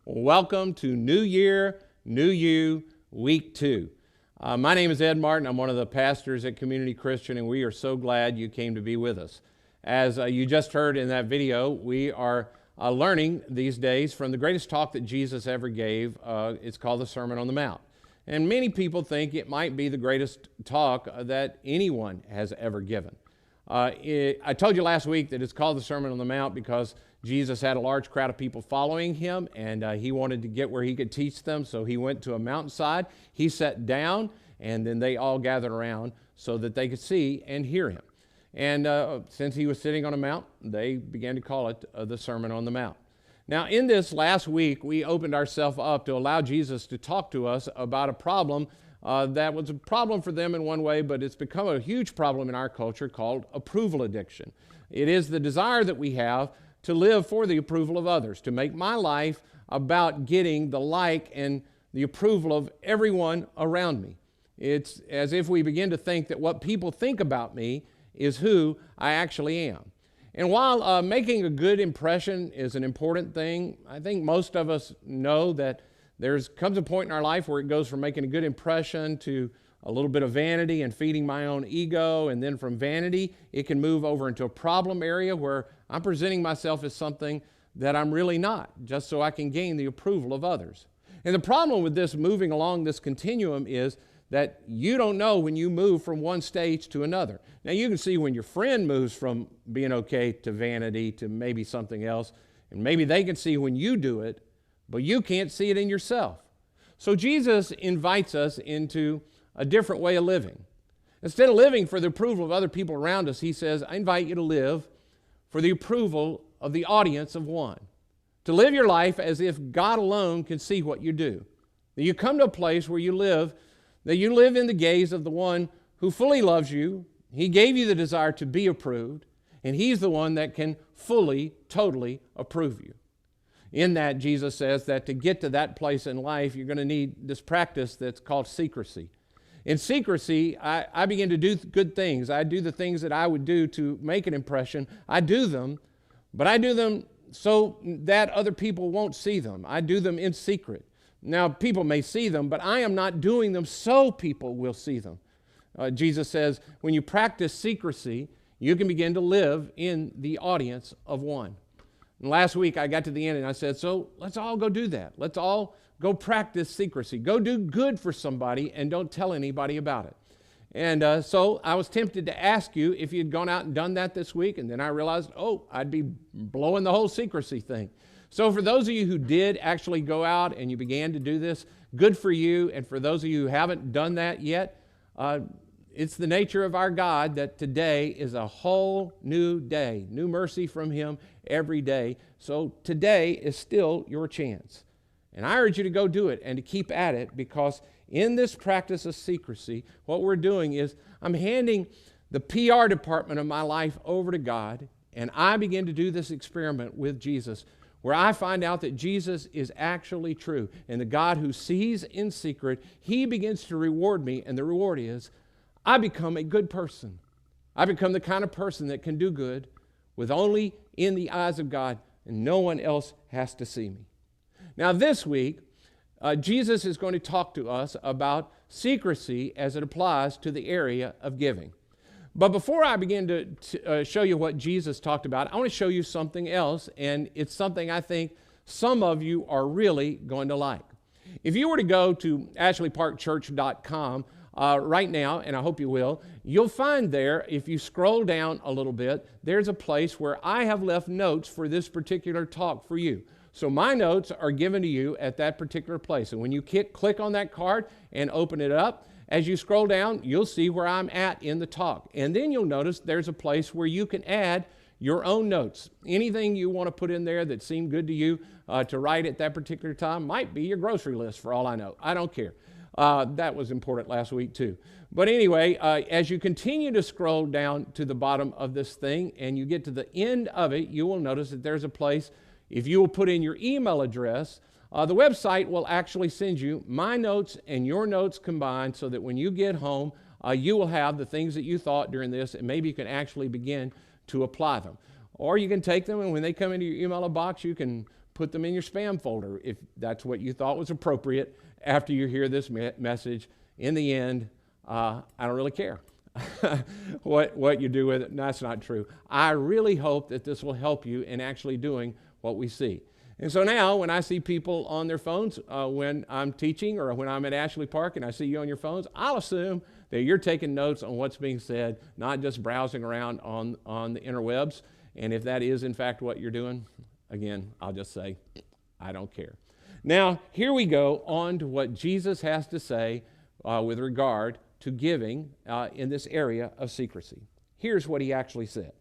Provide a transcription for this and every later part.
Welcome to New Year, New You, Week 2. My name is Ed Martin. I'm one of the pastors at Community Christian, and we are so glad you came to be with us. As you just heard in that video, we are learning these days from the greatest talk that Jesus ever gave. It's called the Sermon on the Mount. And many people think it might be the greatest talk that anyone has ever given. I told you last week that it's called the Sermon on the Mount because Jesus had a large crowd of people following him, and he wanted to get where he could teach them, so he went to a mountainside. He sat down, and then they all gathered around so that they could see and hear him. And since he was sitting on a mount, they began to call it the Sermon on the Mount. Now, in this last week, we opened ourselves up to allow Jesus to talk to us about a problem that was a problem for them in one way, but it's become a huge problem in our culture called approval addiction. It is the desire that we have to live for the approval of others, to make my life about getting the like and the approval of everyone around me. It's as if we begin to think that what people think about me is who I actually am. And while making a good impression is an important thing, I think most of us know that comes a point in our life where it goes from making a good impression to a little bit of vanity and feeding my own ego, and then from vanity, it can move over into a problem area where I'm presenting myself as something that I'm really not, just so I can gain the approval of others. And the problem with this moving along this continuum is that you don't know when you move from one stage to another. Now, you can see when your friend moves from being okay to vanity to maybe something else, and maybe they can see when you do it, but you can't see it in yourself. So Jesus invites us into a different way of living. Instead of living for the approval of other people around us, he says, I invite you to live for the approval of the audience of one. To live your life as if God alone can see what you do. That you come to a place where you live, that you live in the gaze of the one who fully loves you. He gave you the desire to be approved, and he's the one that can fully, totally approve you. In that, Jesus says that to get to that place in life, you're going to need this practice that's called secrecy. In secrecy, I begin to do good things. I do the things that I would do to make an impression. I do them, but I do them so that other people won't see them. I do them in secret. Now, people may see them, but I am not doing them so people will see them. Jesus says, when you practice secrecy, you can begin to live in the audience of one. And last week, I got to the end and I said, so let's all go do that. Let's all go practice secrecy. Go do good for somebody and don't tell anybody about it. And so I was tempted to ask you if you'd gone out and done that this week, and then I realized, I'd be blowing the whole secrecy thing. So for those of you who did actually go out and you began to do this, good for you. And for those of you who haven't done that yet, it's the nature of our God that today is a whole new day, new mercy from him every day. So today is still your chance. And I urge you to go do it and to keep at it, because in this practice of secrecy, what we're doing is I'm handing the PR department of my life over to God, and I begin to do this experiment with Jesus, where I find out that Jesus is actually true. And the God who sees in secret, he begins to reward me, and the reward is I become a good person. I become the kind of person that can do good with only in the eyes of God, and no one else has to see me. Now this week, Jesus is going to talk to us about secrecy as it applies to the area of giving. But before I begin to show you what Jesus talked about, I want to show you something else, and it's something I think some of you are really going to like. If you were to go to ashleyparkchurch.com right now, and I hope you will, you'll find there, if you scroll down a little bit, there's a place where I have left notes for this particular talk for you. So my notes are given to you at that particular place. And when you click on that card and open it up, as you scroll down, you'll see where I'm at in the talk. And then you'll notice there's a place where you can add your own notes. Anything you want to put in there that seemed good to you to write at that particular time might be your grocery list for all I know. I don't care. That was important last week too. But anyway, as you continue to scroll down to the bottom of this thing and you get to the end of it, you will notice that there's a place. If you will put in your email address, the website will actually send you my notes and your notes combined, so that when you get home, you will have the things that you thought during this, and maybe you can actually begin to apply them. Or you can take them, and when they come into your email box, you can put them in your spam folder if that's what you thought was appropriate after you hear this message. In the end, I don't really care what you do with it. That's not true. I really hope that this will help you in actually doing what we see. And so now when I see people on their phones when I'm teaching or when I'm at Ashley Park and I see you on your phones, I'll assume that you're taking notes on what's being said, not just browsing around on the interwebs. And if that is, in fact, what you're doing, again, I'll just say, I don't care. Now, here we go on to what Jesus has to say with regard to giving in this area of secrecy. Here's what he actually said.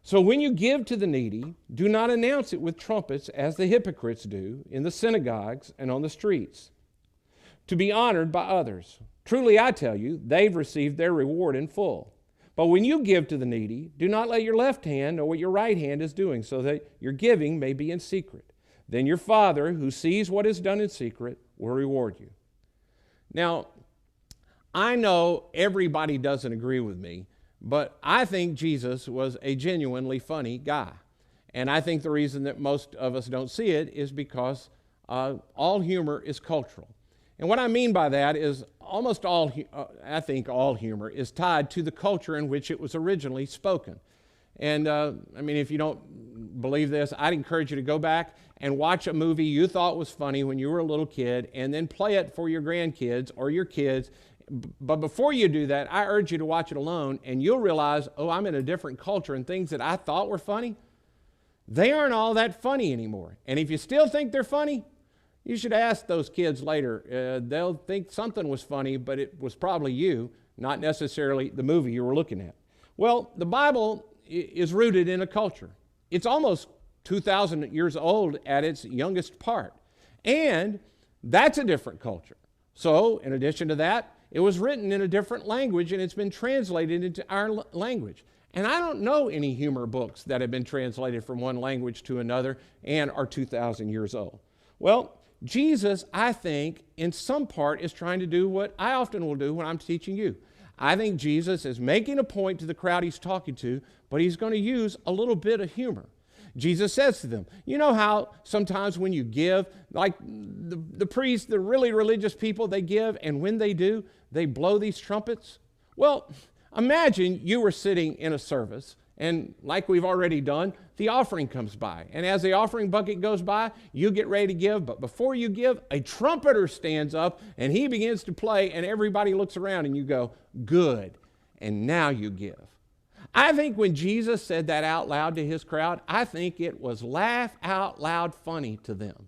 So when you give to the needy, do not announce it with trumpets as the hypocrites do in the synagogues and on the streets, to be honored by others. Truly I tell you, they've received their reward in full. But when you give to the needy, do not let your left hand know what your right hand is doing, so that your giving may be in secret. Then your Father, who sees what is done in secret, will reward you. Now, I know everybody doesn't agree with me, but I think Jesus was a genuinely funny guy. And I think the reason that most of us don't see it is because all humor is cultural. And what I mean by that is almost all, I think all humor is tied to the culture in which it was originally spoken. And I mean, if you don't believe this, I'd encourage you to go back and watch a movie you thought was funny when you were a little kid and then play it for your grandkids or your kids. But before you do that, I urge you to watch it alone, and you'll realize, oh, I'm in a different culture, and things that I thought were funny, they aren't all that funny anymore. And if you still think they're funny, you should ask those kids later. They'll think something was funny, but it was probably you, not necessarily the movie you were looking at. Well, the Bible is rooted in a culture. It's almost 2,000 years old at its youngest part. And that's a different culture. So, in addition to that, it was written in a different language, and it's been translated into our language. And I don't know any humor books that have been translated from one language to another and are 2,000 years old. Well, Jesus, I think, in some part is trying to do what I often will do when I'm teaching you. I think Jesus is making a point to the crowd he's talking to, but he's going to use a little bit of humor. Jesus says to them, you know how sometimes when you give, like the priests, the really religious people, they give, and when they do, they blow these trumpets? Well, imagine you were sitting in a service, and like we've already done, the offering comes by. And as the offering bucket goes by, you get ready to give, but before you give, a trumpeter stands up, and he begins to play, and everybody looks around, and you go, good, and now you give. I think when Jesus said that out loud to his crowd, I think it was laugh out loud funny to them.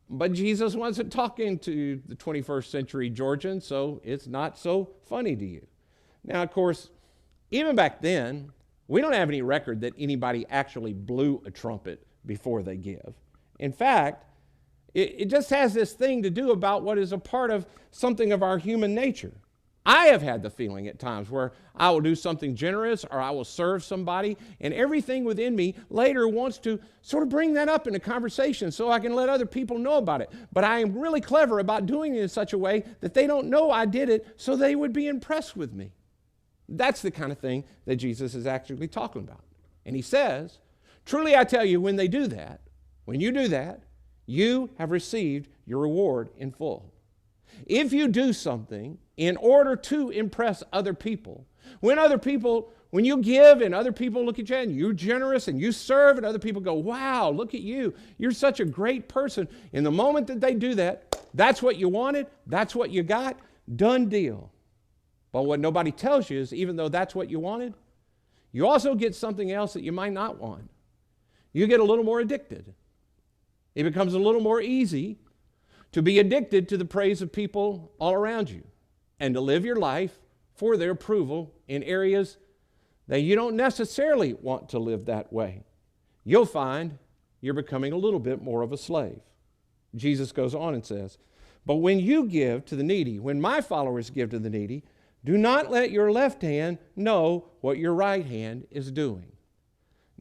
But Jesus wasn't talking to the 21st century Georgian, so it's not so funny to you. Now, of course, even back then, we don't have any record that anybody actually blew a trumpet before they give. In fact, it just has this thing to do about what is a part of something of our human nature. I have had the feeling at times where I will do something generous or I will serve somebody, and everything within me later wants to sort of bring that up in a conversation so I can let other people know about it. But I am really clever about doing it in such a way that they don't know I did it, so they would be impressed with me. That's the kind of thing that Jesus is actually talking about. And he says, truly I tell you, when they do that, when you do that, you have received your reward in full. If you do something in order to impress other people, when you give and other people look at you and you're generous and you serve and other people go, wow, look at you, you're such a great person. In the moment that they do that, that's what you wanted, that's what you got, done deal. But what nobody tells you is even though that's what you wanted, you also get something else that you might not want. You get a little more addicted. It becomes a little more easy to be addicted to the praise of people all around you and to live your life for their approval in areas that you don't necessarily want to live that way. You'll find you're becoming a little bit more of a slave. Jesus goes on and says, but when you give to the needy, when my followers give to the needy, do not let your left hand know what your right hand is doing.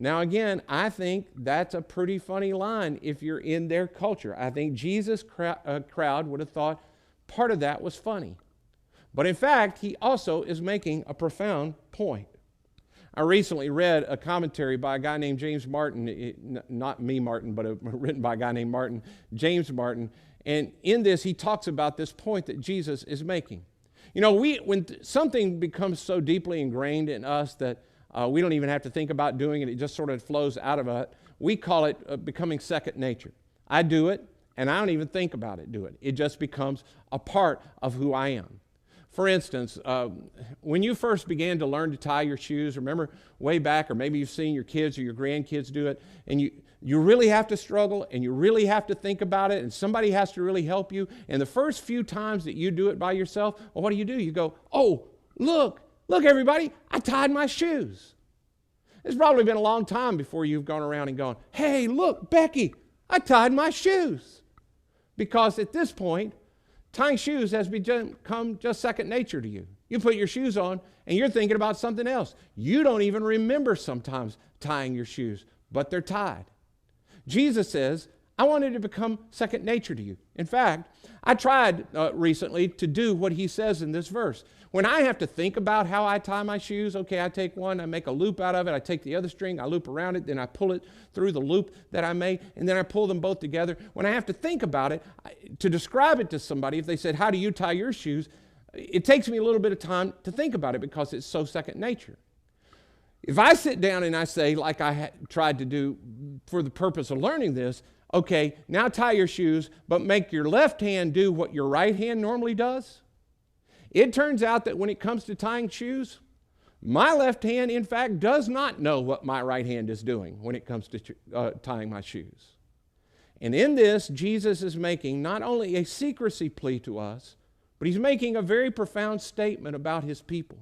Now again, I think that's a pretty funny line if you're in their culture. I think Jesus' crowd would have thought part of that was funny. But in fact, he also is making a profound point. I recently read a commentary by a guy named James Martin, not me Martin, but written by a guy named Martin, James Martin. And in this, he talks about this point that Jesus is making. You know, when something becomes so deeply ingrained in us that we don't even have to think about doing it, it just sort of flows out of it, we call it becoming second nature. I do it, and I don't even think about it, It just becomes a part of who I am. For instance, when you first began to learn to tie your shoes, remember way back, or maybe you've seen your kids or your grandkids do it, and you really have to struggle, and you really have to think about it, and somebody has to really help you. And the first few times that you do it by yourself, well, what do? You go, oh, look everybody, I tied my shoes. It's probably been a long time before you've gone around and gone, hey, look, Becky, I tied my shoes. Because at this point, tying shoes has become just second nature to you. You put your shoes on and you're thinking about something else. You don't even remember sometimes tying your shoes, but they're tied. Jesus says, I want it to become second nature to you. In fact, I tried recently to do what he says in this verse. When I have to think about how I tie my shoes, okay, I take one, I make a loop out of it, I take the other string, I loop around it, then I pull it through the loop that I made, and then I pull them both together. When I have to think about it, to describe it to somebody, if they said, how do you tie your shoes? It takes me a little bit of time to think about it because it's so second nature. If I sit down and I say, like I tried to do for the purpose of learning this, okay, now tie your shoes, but make your left hand do what your right hand normally does. It turns out that when it comes to tying shoes, my left hand, in fact, does not know what my right hand is doing when it comes to tying my shoes. And in this, Jesus is making not only a secrecy plea to us, but he's making a very profound statement about his people.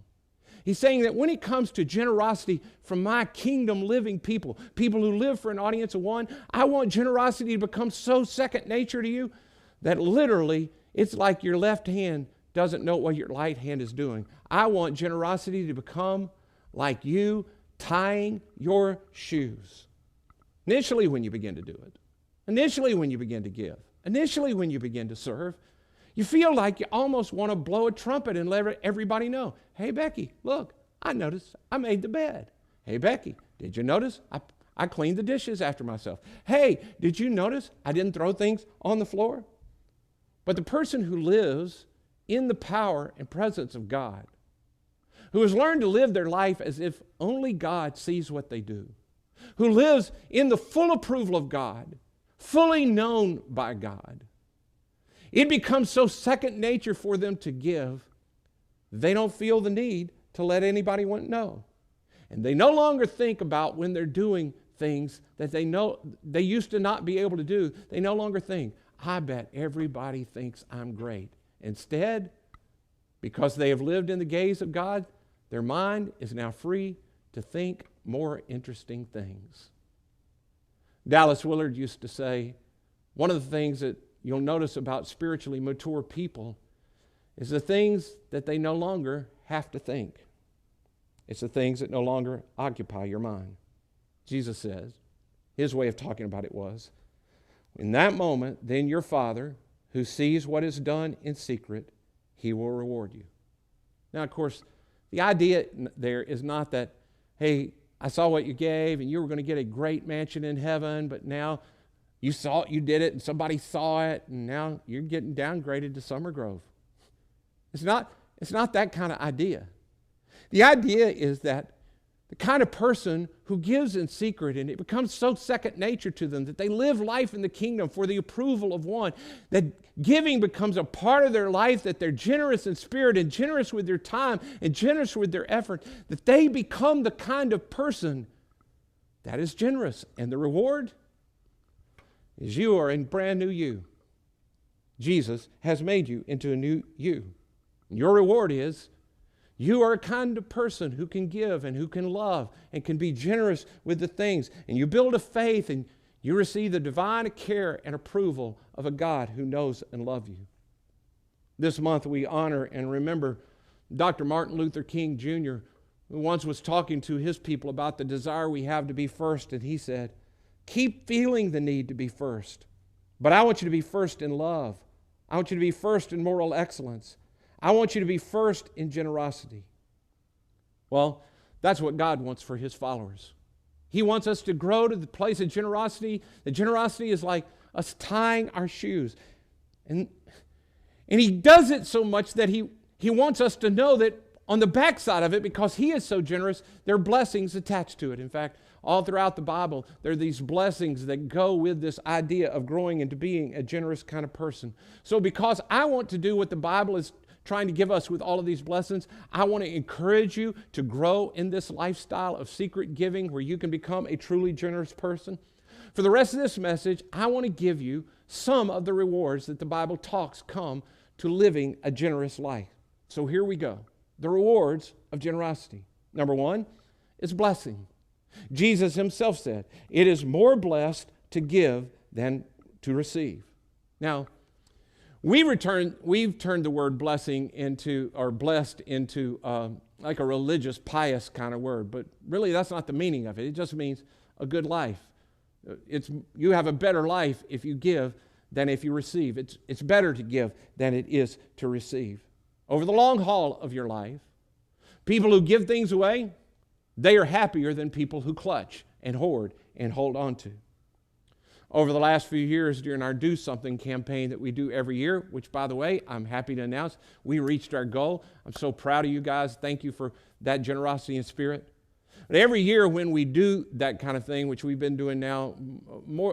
He's saying that when it comes to generosity from my kingdom living people, people who live for an audience of one, I want generosity to become so second nature to you that literally it's like your left hand doesn't know what your right hand is doing. I want generosity to become like you tying your shoes. Initially when you begin to do it, initially when you begin to give, initially when you begin to serve, you feel like you almost want to blow a trumpet and let everybody know, hey, Becky, look, I noticed I made the bed. Hey, Becky, did you notice I cleaned the dishes after myself? Hey, did you notice I didn't throw things on the floor? But the person who lives in the power and presence of God, who has learned to live their life as if only God sees what they do, who lives in the full approval of God, fully known by God, it becomes so second nature for them to give, they don't feel the need to let anybody know. And they no longer think about when they're doing things that they know they used to not be able to do. They no longer think, I bet everybody thinks I'm great. Instead, because they have lived in the gaze of God, their mind is now free to think more interesting things. Dallas Willard used to say, one of the things that you'll notice about spiritually mature people is the things that they no longer have to think. It's the things that no longer occupy your mind. Jesus says, his way of talking about it was, in that moment, then your Father, who sees what is done in secret, he will reward you. Now, of course, the idea there is not that, hey, I saw what you gave and you were going to get a great mansion in heaven, but now you did it and somebody saw it and now you're getting downgraded to Summer Grove. It's not that kind of idea. The idea is that the kind of person who gives in secret, and it becomes so second nature to them that they live life in the kingdom for the approval of one, that giving becomes a part of their life, that they're generous in spirit and generous with their time and generous with their effort, that they become the kind of person that is generous. And the reward is you are in brand new you. Jesus has made you into a new you. Your reward is you are a kind of person who can give and who can love and can be generous with the things. And you build a faith and you receive the divine care and approval of a God who knows and loves you. This month we honor and remember Dr. Martin Luther King Jr., who once was talking to his people about the desire we have to be first. And he said, keep feeling the need to be first. But I want you to be first in love. I want you to be first in moral excellence. I want you to be first in generosity. Well, That's what God wants for His followers. He wants us to grow to the place of generosity. The generosity is like us tying our shoes. And He does it so much that He wants us to know that on the backside of it, because He is so generous, there are blessings attached to it. In fact, all throughout the Bible, there are these blessings that go with this idea of growing into being a generous kind of person. So because I want to do what the Bible is trying to give us with all of these blessings, I want to encourage you to grow in this lifestyle of secret giving where you can become a truly generous person. For the rest of this message, I want to give you some of the rewards that the Bible talks come to living a generous life. So here we go. The rewards of generosity. Number one is blessing. Jesus Himself said, "It is more blessed to give than to receive." Now, we've turned the word blessing into, or blessed into, like a religious, pious kind of word, but really that's not the meaning of it. It just means a good life. You have a better life if you give than if you receive. It's better to give than it is to receive. Over the long haul of your life, people who give things away, they are happier than people who clutch and hoard and hold on to. Over the last few years during our Do Something campaign that we do every year, which, by the way, I'm happy to announce, we reached our goal. I'm so proud of you guys. Thank you for that generosity and spirit. But every year when we do that kind of thing, which we've been doing now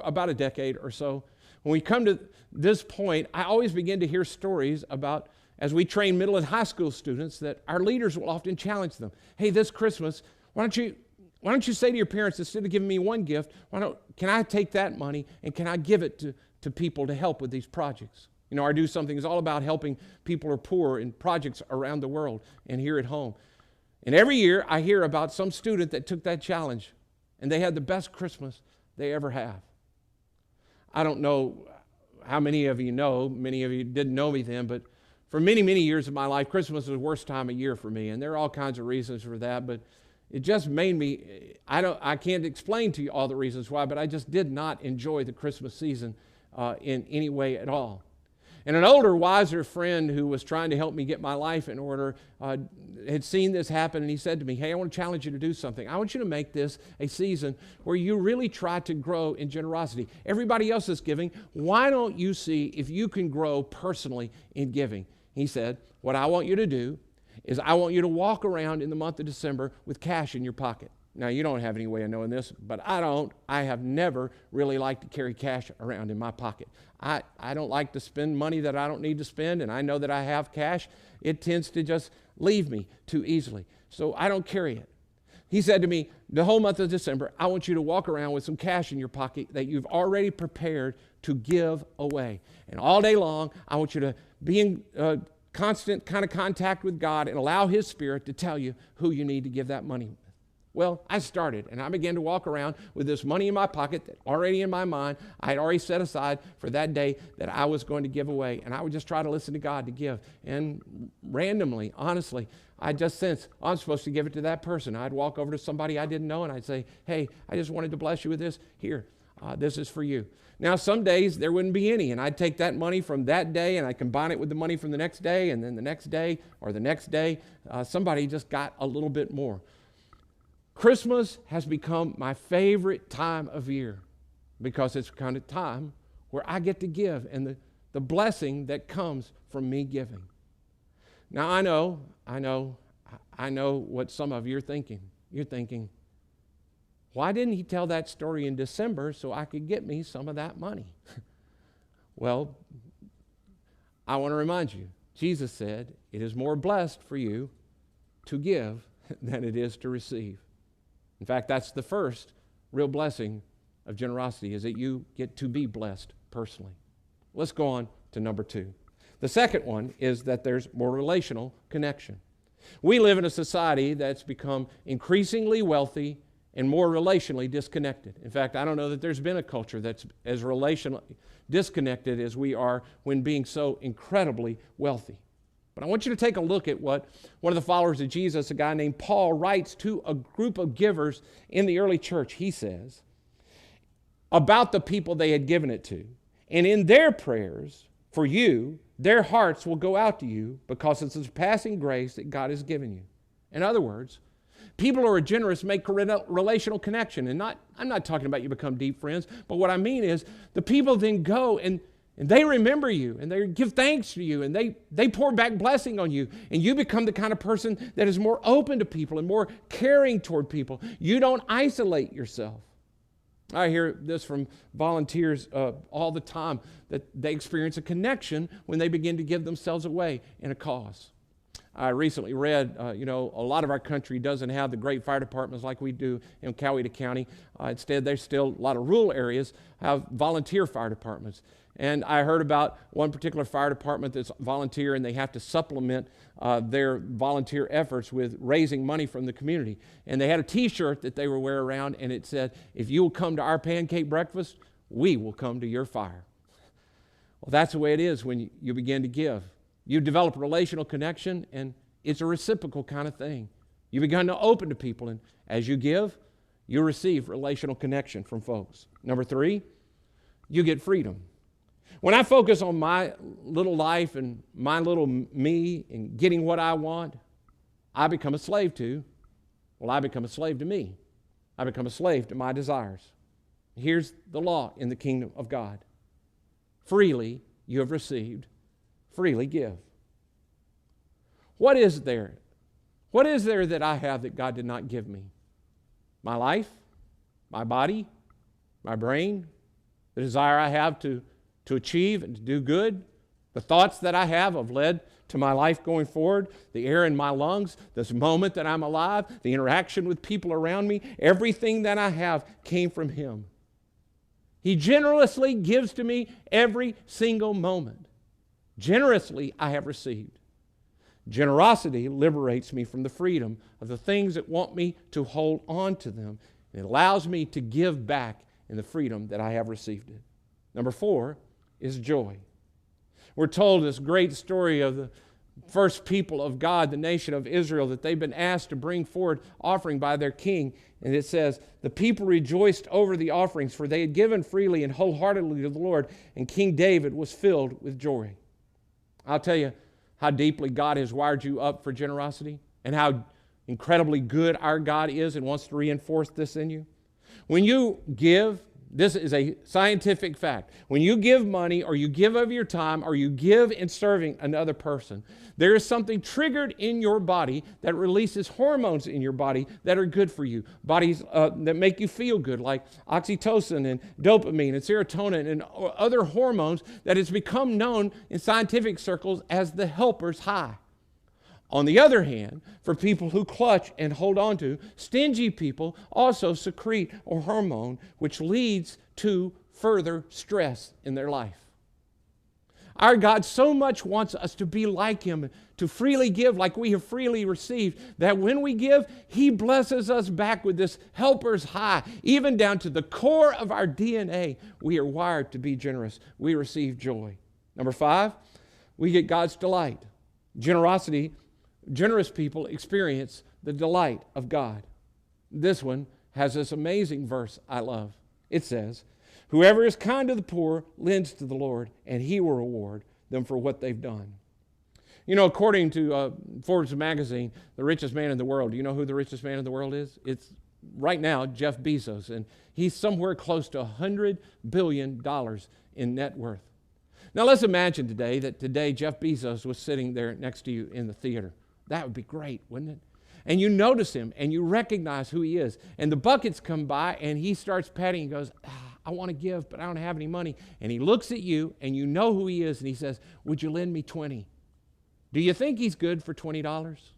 about a decade or so, when we come to this point, I always begin to hear stories about, as we train middle and high school students, that our leaders will often challenge them. Hey, this Christmas, why don't you say to your parents, instead of giving me one gift, can I take that money and can I give it to people to help with these projects? You know, our Do Something is all about helping people who are poor in projects around the world and here at home. And every year I hear about some student that took that challenge and they had the best Christmas they ever have. I don't know how many of you know, many of you didn't know me then, but for many, many years of my life, Christmas was the worst time of year for me, and there are all kinds of reasons for that, but it just made me, I can't explain to you all the reasons why, but I just did not enjoy the Christmas season in any way at all. And an older, wiser friend who was trying to help me get my life in order had seen this happen, and he said to me, hey, I want to challenge you to do something. I want you to make this a season where you really try to grow in generosity. Everybody else is giving. Why don't you see if you can grow personally in giving? He said, what I want you to do is I want you to walk around in the month of December with cash in your pocket. Now, you don't have any way of knowing this, but I don't. I have never really liked to carry cash around in my pocket. I don't like to spend money that I don't need to spend, and I know that I have cash. It tends to just leave me too easily, so I don't carry it. He said to me, the whole month of December, I want you to walk around with some cash in your pocket that you've already prepared to give away. And all day long, I want you to be in constant kind of contact with God and allow His Spirit to tell you who you need to give that money with. Well, I started, and I began to walk around with this money in my pocket that already in my mind, I had already set aside for that day that I was going to give away. And I would just try to listen to God to give. And randomly, honestly, I just sensed I'm supposed to give it to that person. I'd walk over to somebody I didn't know, and I'd say, hey, I just wanted to bless you with this. Here, this is for you. Now, some days there wouldn't be any, and I'd take that money from that day, and I'd combine it with the money from the next day, and then the next day, or the next day, somebody just got a little bit more. Christmas has become my favorite time of year because it's kind of time where I get to give and the blessing that comes from me giving. Now, I know what some of you are thinking. You're thinking, why didn't he tell that story in December so I could get me some of that money? Well, I want to remind you, Jesus said, it is more blessed for you to give than it is to receive. In fact, that's the first real blessing of generosity, is that you get to be blessed personally. Let's go on to number 2. The second one is that there's more relational connection. We live in a society that's become increasingly wealthy and more relationally disconnected. In fact, I don't know that there's been a culture that's as relationally disconnected as we are when being so incredibly wealthy. But I want you to take a look at what one of the followers of Jesus, a guy named Paul, writes to a group of givers in the early church. He says about the people they had given it to, and in their prayers for you, their hearts will go out to you because it's the surpassing grace that God has given you. In other words, People who are generous make a relational connection. And I'm not talking about you become deep friends, but what I mean is the people then go and they remember you, and they give thanks to you, and they pour back blessing on you, and you become the kind of person that is more open to people and more caring toward people. You don't isolate yourself. I hear this from volunteers all the time, that they experience a connection when they begin to give themselves away in a cause. I recently read, a lot of our country doesn't have the great fire departments like we do in Coweta County. Instead, there's still a lot of rural areas have volunteer fire departments. And I heard about one particular fire department that's volunteer, and they have to supplement their volunteer efforts with raising money from the community. And they had a T-shirt that they would wear around, and it said, "If you will come to our pancake breakfast, we will come to your fire." Well, that's the way it is when you begin to give. You develop a relational connection, and it's a reciprocal kind of thing. You begin to open to people, and as you give, you receive relational connection from folks. Number 3, you get freedom. When I focus on my little life and my little me and getting what I want, I become a slave to, I become a slave to me. I become a slave to my desires. Here's the law in the kingdom of God. Freely you have received, freely give. What is there? What is there that I have that God did not give me? My life, my body, my brain, the desire I have to achieve and to do good, the thoughts that I have led to my life going forward, the air in my lungs, this moment that I'm alive, the interaction with people around me, everything that I have came from Him. He generously gives to me every single moment. Generously I have received. Generosity liberates me from the freedom of the things that want me to hold on to them. It allows me to give back in the freedom that I have received it. Number 4 is joy. We're told this great story of the first people of God, the nation of Israel, that they've been asked to bring forward offering by their king. And it says, the people rejoiced over the offerings, for they had given freely and wholeheartedly to the Lord, and King David was filled with joy. I'll tell you how deeply God has wired you up for generosity and how incredibly good our God is and wants to reinforce this in you. When you give, this is a scientific fact. When you give money or you give of your time or you give in serving another person, there is something triggered in your body that releases hormones in your body that are good for you. Bodies that make you feel good, like oxytocin and dopamine and serotonin and other hormones that has become known in scientific circles as the helper's high. On the other hand, for people who clutch and hold on to, stingy people also secrete a hormone which leads to further stress in their life. Our God so much wants us to be like Him, to freely give like we have freely received, that when we give, He blesses us back with this helper's high. Even down to the core of our DNA, we are wired to be generous. We receive joy. Number 5, we get God's delight. Generous people experience the delight of God. This one has this amazing verse I love. It says, "Whoever is kind to the poor lends to the Lord, and He will reward them for what they've done." You know, according to Forbes magazine, the richest man in the world, do you know who the richest man in the world is? It's right now Jeff Bezos, and he's somewhere close to $100 billion in net worth. Now let's imagine today Jeff Bezos was sitting there next to you in the theater. That would be great, wouldn't it? And you notice him and you recognize who he is. And the buckets come by and he starts patting and goes, "I want to give, but I don't have any money." And he looks at you and you know who he is and he says, "Would you lend me 20? Do you think he's good for $20?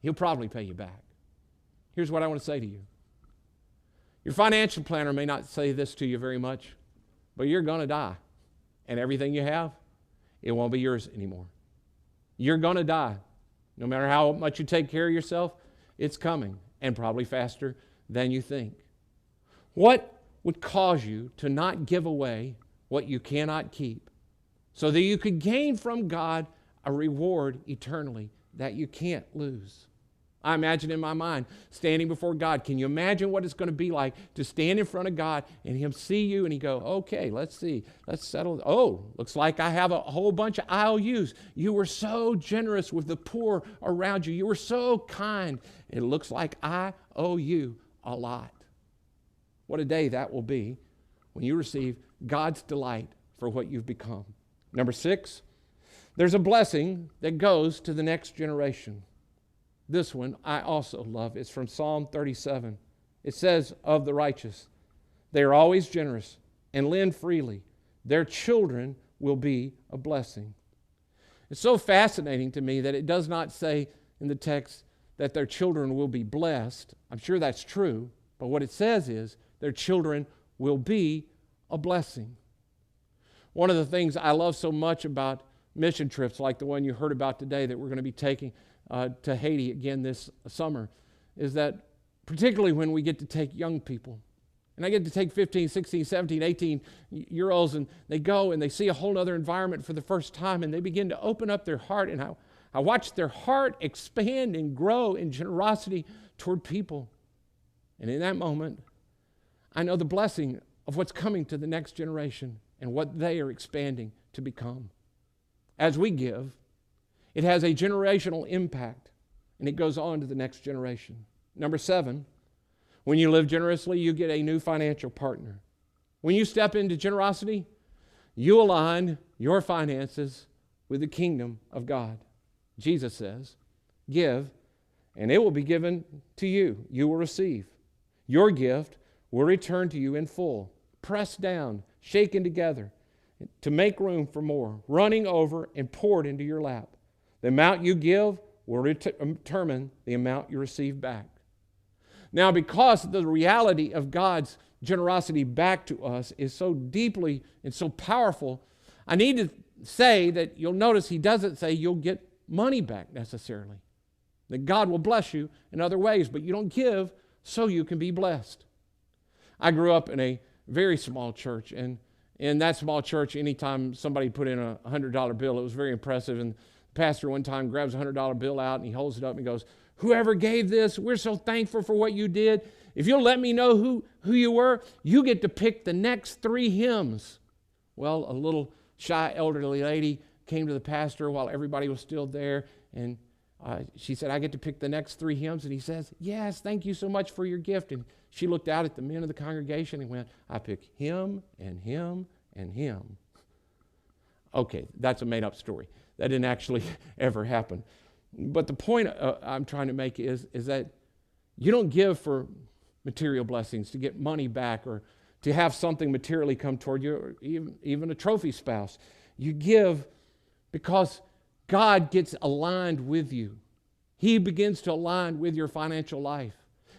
He'll probably pay you back. Here's what I want to say to you. Your financial planner may not say this to you very much, but you're going to die. And everything you have, it won't be yours anymore. You're going to die. No matter how much you take care of yourself, it's coming, and probably faster than you think. What would cause you to not give away what you cannot keep so that you could gain from God a reward eternally that you can't lose? I imagine in my mind standing before God. Can you imagine what it's going to be like to stand in front of God and Him see you and He go, okay, let's see. Let's settle. Oh, looks like I have a whole bunch of IOUs. You were so generous with the poor around you. You were so kind. It looks like I owe you a lot. What a day that will be when you receive God's delight for what you've become. Number 6, there's a blessing that goes to the next generation. This one I also love. It's from Psalm 37. It says of the righteous, they are always generous and lend freely. Their children will be a blessing. It's so fascinating to me that it does not say in the text that their children will be blessed. I'm sure that's true, but what it says is their children will be a blessing. One of the things I love so much about mission trips like the one you heard about today that we're going to be taking to Haiti again this summer is that particularly when we get to take young people, and I get to take 15, 16, 17, 18-year-olds, and they go and they see a whole other environment for the first time, and they begin to open up their heart, and I watch their heart expand and grow in generosity toward people. And in that moment, I know the blessing of what's coming to the next generation and what they are expanding to become. As we give, it has a generational impact, and it goes on to the next generation. Number 7, when you live generously, you get a new financial partner. When you step into generosity, you align your finances with the kingdom of God. Jesus says, give, and it will be given to you. You will receive. Your gift will return to you in full, pressed down, shaken together, to make room for more, running over and poured into your lap. The amount you give will determine the amount you receive back. Now, because the reality of God's generosity back to us is so deeply and so powerful, I need to say that you'll notice He doesn't say you'll get money back necessarily. That God will bless you in other ways, but you don't give so you can be blessed. I grew up in a very small church, and in that small church, anytime somebody put in a $100 bill, it was very impressive. And the pastor one time grabs a $100 bill out and he holds it up and he goes, whoever gave this, we're so thankful for what you did. If you'll let me know who you were, you get to pick the next 3 hymns. Well, a little shy elderly lady came to the pastor while everybody was still there, and she said, I get to pick the next 3 hymns. And he says, yes, thank you so much for your gift. And she looked out at the men of the congregation and went, I pick him and him and him. Okay, that's a made-up story. That didn't actually ever happen. But the point I'm trying to make is that you don't give for material blessings, to get money back or to have something materially come toward you, or even a trophy spouse. You give because God gets aligned with you. He begins to align with your financial life.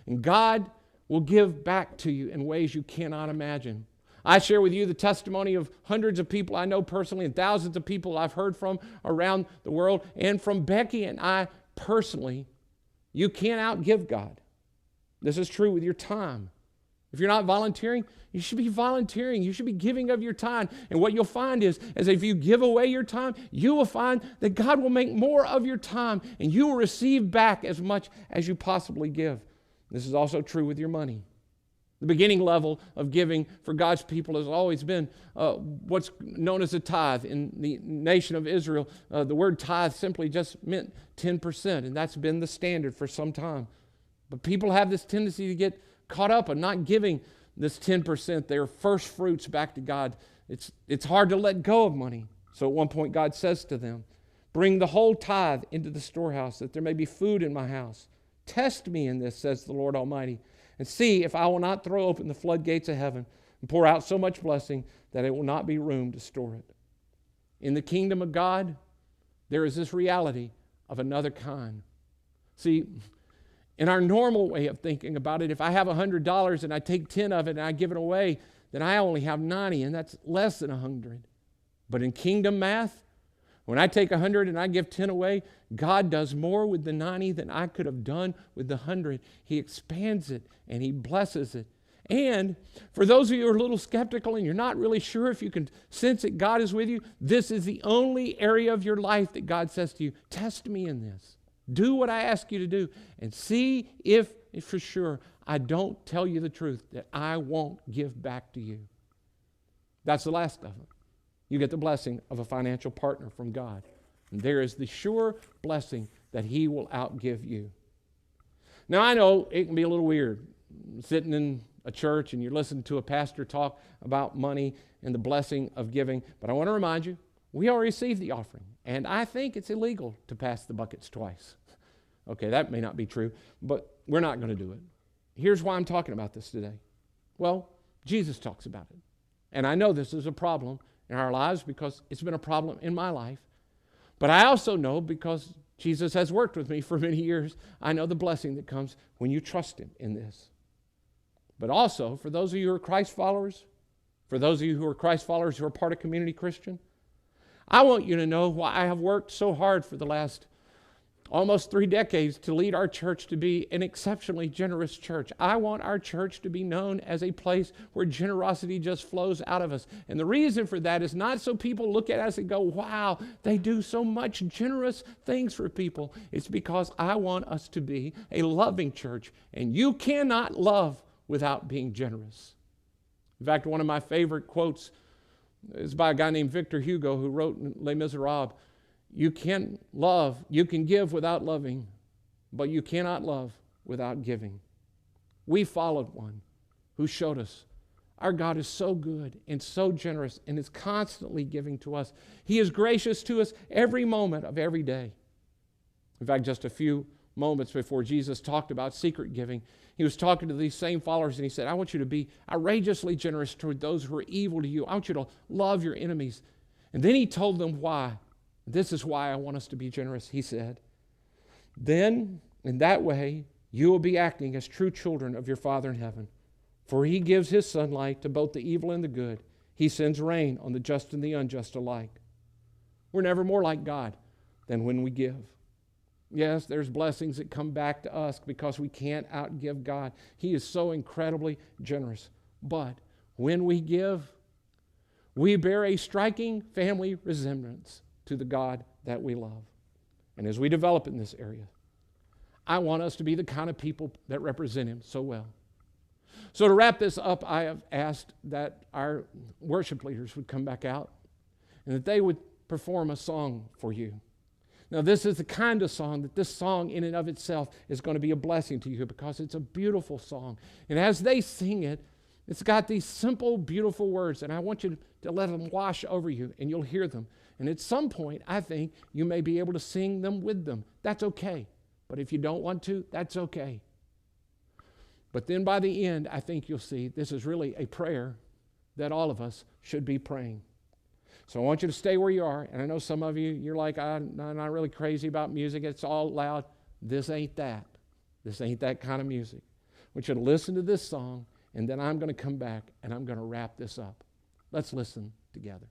And God will give back to you in ways you cannot imagine. I share with you the testimony of hundreds of people I know personally and thousands of people I've heard from around the world, and from Becky and I personally. You can't outgive God. This is true with your time. If you're not volunteering, you should be volunteering. You should be giving of your time. And what you'll find is if you give away your time, you will find that God will make more of your time, and you will receive back as much as you possibly give. This is also true with your money. The beginning level of giving for God's people has always been what's known as a tithe. In the nation of Israel, the word tithe simply just meant 10%, and that's been the standard for some time. But people have this tendency to get caught up in not giving this 10%, their first fruits, back to God. It's hard to let go of money. So at one point God says to them, bring the whole tithe into the storehouse, that there may be food in my house. Test me in this, says the Lord Almighty, and see if I will not throw open the floodgates of heaven and pour out so much blessing that it will not be room to store it. In the kingdom of God, there is this reality of another kind. See, in our normal way of thinking about it, if I have $100 and I take 10 of it and I give it away, then I only have 90, and that's less than 100. But in kingdom math, when I take 100 and I give 10 away, God does more with the 90 than I could have done with the 100. He expands it and He blesses it. And for those of you who are a little skeptical and you're not really sure if you can sense that God is with you, this is the only area of your life that God says to you, test me in this. Do what I ask you to do and see if for sure I don't tell you the truth, that I won't give back to you. That's the last of it. You get the blessing of a financial partner from God. And there is the sure blessing that He will outgive you. Now, I know it can be a little weird sitting in a church and you're listening to a pastor talk about money and the blessing of giving, but I want to remind you, we all received the offering, and I think it's illegal to pass the buckets twice. Okay, that may not be true, but we're not going to do it. Here's why I'm talking about this today. Well, Jesus talks about it, and I know this is a problem in our lives because it's been a problem in my life, but I also know, because Jesus has worked with me for many years, I know the blessing that comes when you trust Him in this. But also, for those of you who are Christ followers, for those of you who are Christ followers who are part of Community Christian, I want you to know why I have worked so hard for the last almost 3 decades to lead our church to be an exceptionally generous church. I want our church to be known as a place where generosity just flows out of us. And the reason for that is not so people look at us and go, wow, they do so much generous things for people. It's because I want us to be a loving church. And you cannot love without being generous. In fact, one of my favorite quotes is by a guy named Victor Hugo, who wrote Les Miserables. You can give without loving, but you cannot love without giving. We followed one who showed us our God is so good and so generous and is constantly giving to us. He is gracious to us every moment of every day. In fact, just a few moments before Jesus talked about secret giving, He was talking to these same followers, and He said, I want you to be outrageously generous toward those who are evil to you. I want you to love your enemies. And then He told them why. This is why I want us to be generous, He said. Then, in that way, you will be acting as true children of your Father in heaven. For He gives His sunlight to both the evil and the good. He sends rain on the just and the unjust alike. We're never more like God than when we give. Yes, there's blessings that come back to us because we can't outgive God. He is so incredibly generous. But when we give, we bear a striking family resemblance to the God that we love. And as we develop in this area, I want us to be the kind of people that represent Him so well. So to wrap this up, I have asked that our worship leaders would come back out and that they would perform a song for you. Now, this is the kind of song that this song in and of itself is going to be a blessing to you because it's a beautiful song. And as they sing it, it's got these simple, beautiful words, and I want you to let them wash over you, and you'll hear them. And at some point, I think you may be able to sing them with them. That's okay. But if you don't want to, that's okay. But then by the end, I think you'll see this is really a prayer that all of us should be praying. So I want you to stay where you are. And I know some of you, you're like, I'm not really crazy about music. It's all loud. This ain't that. This ain't that kind of music. I want you to listen to this song, and then I'm going to come back and I'm going to wrap this up. Let's listen together.